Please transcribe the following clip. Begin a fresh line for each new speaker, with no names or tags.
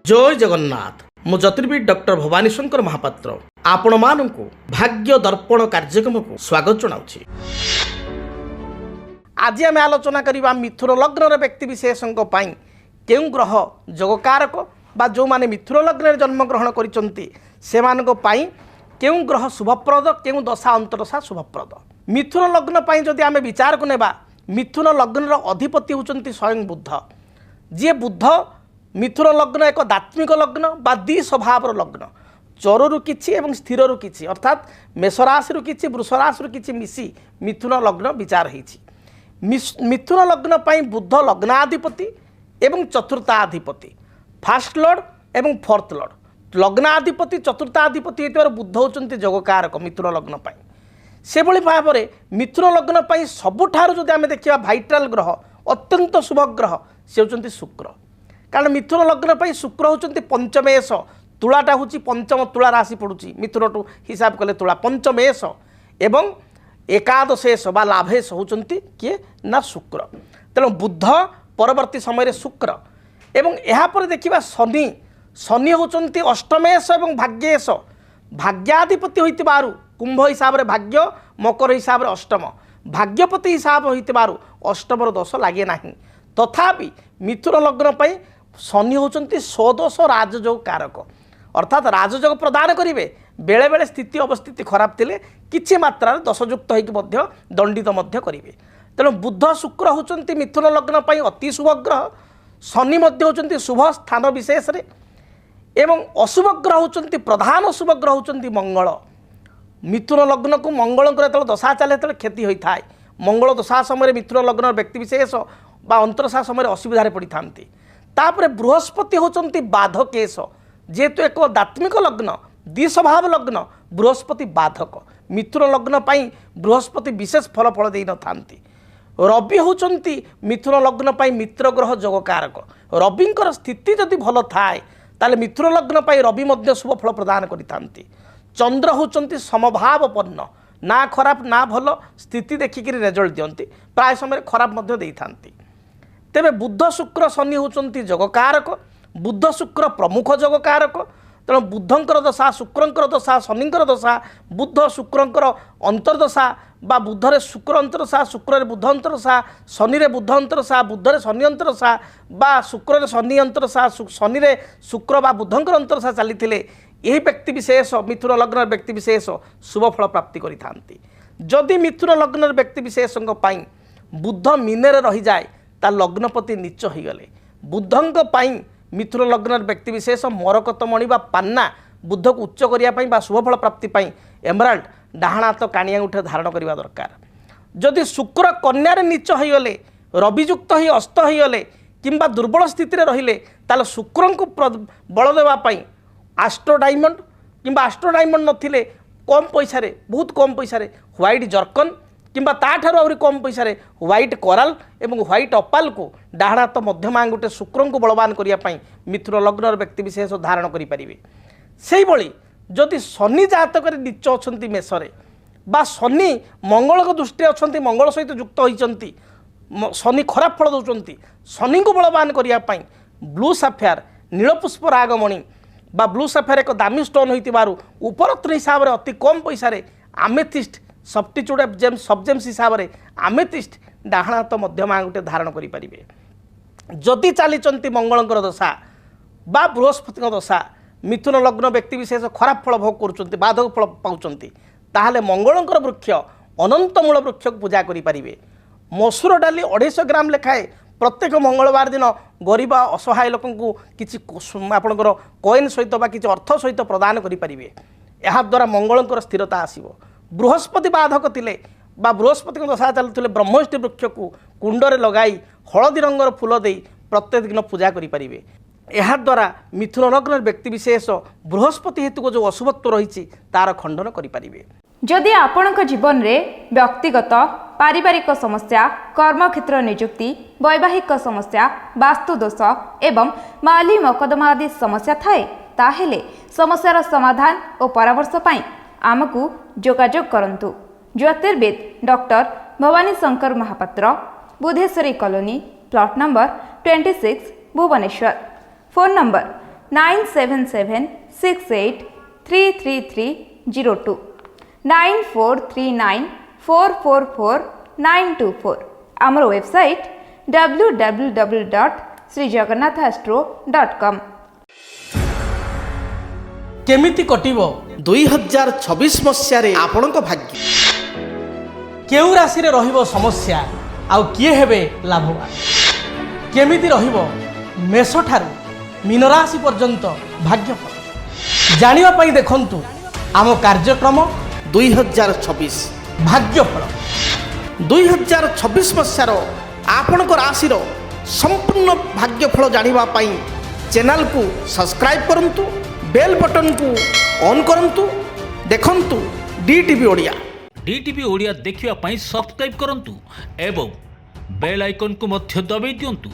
जय जगन्नाथ मु ज्योतिर्विद डॉक्टर भवानी शंकर महापात्र आपण मानू भाग्य दर्पण कार्यक्रम को स्वागत जनाऊँ। आज आम आलोचना करवा मिथुन लग्न व्यक्ति विशेषों क्यों ग्रह जोगकारक बा जो माने मिथुन लग्न जन्मग्रहण कर क्यों ग्रह शुभप्रद क्यों दशा अंतरदशा शुभप्रद। मिथुन लग्न जदि आम विचार को नेबा मिथुन लग्न अधिपति होचंती स्वयं बुद्ध। जी बुद्ध मिथुन लग्न एक दात्मिक लग्न बा द्वि स्वभाव लग्न चरु किछि एवं स्थिर किछि अर्थात मेषराशि किछि वृषराशि किछि मिसी मिथुन लग्न विचार होइछि। मिथुन लग्न पाई बुद्ध लग्नाधिपति एवं चतुर्थाधिपति फास्ट लॉर्ड एवं फोर्थ लॉर्ड। लग्नाधिपति चतुर्थाधिपति होइतिबार बुद्ध होचंती जोगकारक मिथुन लग्न पाई। से भली भाव में मिथुन लग्न पाई सबुठारु जदि आमे देखिबा भाइटाल ग्रह अत्यंत शुभ ग्रह से होचंती शुक्र। कारण मिथुन लग्न पाई शुक्र होचंती पंचमेश तुलाटा होची पंचम तुला राशि पड़ुची मिथुन टू हिसाब कले तुला पंचमेश एवं एकादशेश बा लाभेश होचंती किए ना शुक्र। तेणु बुद्ध परवर्ती समय शुक्र एवं यहाँ पर देखिबा शनि शनि होचंती अष्टमेश एवं भाग्येश भाग्याधिपति होइतिबारु कुंभ हिसाब रे भाग्य मकर हिसाब रे अष्टम भाग्यपति हिसाब होइतिबारु अष्टमर दोष लागे नाही। तथापि मिथुन लग्न पाई शनि होचंती स्वदोष राजयोग कारक अर्थात राजयोग प्रदान करेंगे बेले बेले स्थिति अवस्थिति खराब थिले किछि मात्रा दोषयुक्त होइकि मध्य दंडित मध्य करेंगे। तेणु बुद्ध शुक्र होचंती मिथुन लग्न पाई अति शुभ ग्रह। शनि मध्य होचंती शुभ स्थान विशेष रे एवं अशुभ ग्रह होचंती प्रधान शुभ ग्रह होचंती मंगल। मिथुन लग्न को मंगल जो दशा चले तो क्षति होता है। मंगल दशा समय मिथुन लग्न व्यक्ति विशेष बा अंतरशा समय असुविधा पड़ी था। तापर बृहस्पति होचंती बाधकेश जेहेतु एक दात्मिक लग्न द्विस्वभाव लग्न बृहस्पति बाधक मिथुन लग्न पाई बृहस्पति विशेष फल फल दे न थांती। रवि होचंती मिथुन लग्न पाई मित्र ग्रह जोगकारक। रविंकर स्थिति जदि भल थाए ताले मिथुन लग्न पाई रवि मध्य शुभ फल प्रदान करिथांती। चंद्र होचंती समभावपन्न ना खराब ना भल स्थिति देखिक रेजल्ट दियंती प्राय समय खराब मध्य देइथांती। तेबे बुद्ध शुक्र शनि होचंती जोगकारक बुद्ध शुक्र प्रमुख जोगकारक। तेणु बुद्धंकर दशा शुक्रंकर दशा शनिंकर दशा बुद्ध शुक्रंकर अंतर्दशा बा बुद्धरे शुक्र अंतरदशा शुक्र बुद्ध अंतरदशा शनि रे बुद्ध अंतरदशा बुद्धरे शनि अंतरदशा बा शुक्र शनि अंतरदशा शनि रे शुक्र बा बुद्धंकर अंतरदशा चली यही व्यक्ति विशेष मिथुन लग्न व्यक्ति विशेष शुभ फल प्राप्ति करिथांती। जदि मिथुन लग्न व्यक्ति विशेषों पाई बुद्ध मीने रही जाए ता लग्नपति नीच हो गले बुद्धंक पाई मिथुन लग्न व्यक्ति विशेष मरकतमणि बा पान्ना बुद्ध को उच्च करने बा शुभ फल प्राप्ति पाई एमराल्ड डाहाण हाथ काणिया उठे धारण करने दरकार। जदि शुक्र कन्यारे नीच हो गले रविजुक्त ही अस्त हो गले किंबा दुर्बल स्थिति रहिले ताले शुक्र को बल देवाई आस्ट्रो डायमंड किंबा आस्ट्रो डायमंड नथिले कम पैसा बहुत कम पैसा व्हाइट जर्कन किंबा ताठार आहुरी कम पैसा व्हाइट कोराल एवं व्हाइट अपाल को डाहाण हाथ मध्यम आंगुटे शुक्र को बलवान करने मिथुन लग्न व्यक्ति विशेष धारण करें। से भली जदि शनि जातक नीच अच्छा मेषरे बा शनि मंगल को दृष्टि अच्छा मंगल सहित युक्त होती शनि खराब फल दौरान शनि को बलवान करने ब्लू साफेयर नीलपुष्प रागमणि बा ब्लू साफेयर एक दामी स्टोन होइतिबारु उपरत्र हिसाब से अति कम पैसा आमेथिस्ट सब्स्टिट्यूट जेम्स सबजेम्स हिसाब से आमेथिस्ट डाहाण हाथ मध्यम आंगुटे धारण करें। जदि चली मंगल दशा बा बृहस्पति दशा मिथुन लग्न व्यक्ति विशेष खराब फल भोग कर बाधक फल पाँच ताहले मंगलंकर वृक्ष अनंतमूल वृक्ष को पूजा करें। मसूर डाली 250 ग्राम लेखाए प्रत्येक मंगलवार दिन गरीब असहाय लोक किसी आपणकर कॉइन सहित बा किसी अर्थ सहित प्रदान करें। यहाँ द्वारा मंगलंकर स्थिरता आसीबो। बृहस्पति बाधक थिले बा बृहस्पति दशा चलुले ब्रह्मष्टि वृक्ष को कुंडरे लगाई हलदी रंगर फूल दे प्रत्येक दिन पूजा करें। यह द्वारा मिथुन लग्न व्यक्ति विशेष बृहस्पति हेतु को जो अशुभत्व रही तार खंडन करें।
जदि आपणक जीवन में व्यक्तिगत पारिवारिक समस्या कर्मक्षेत्र नियुक्ति वैवाहिक समस्या वास्तुदोष एवं माली मकदमा आदि समस्या थाए ताहेले समस्यार समाधान और परामर्श पाई आमको जोगाजोग करंतु। ज्योतिर्विद doctor Bhabani Shankar Mahapatra Budheswari colony plot number 26 Bhubaneswar phone number 9776833302 9439444924 आमर वेबसाइट www.srijagannathastro.com।
केमिति कटिब 2026 मसीहारे आपणक भाग्य केउ राशि रे रहिबो समस्या आउ किए हेबे लाभवान केमिति रहिबो मेष ठारू मीन राशि पर्यंत भाग्यफल जानिबा पई देखंतु आम कार्यक्रम 2026 भाग्यफल 2026 मसीहार आपणक राशि संपूर्ण भाग्यफल जानिबा पई चैनल को सब्सक्राइब करंतु बेल बटन को ऑन करंतु देखंतु डीटीवी ओडिया।
डीटीवी ओडिया देखिवा पई सब्सक्राइब करंतु एवं बेल आइकन को मध्य दबाई दियंतु।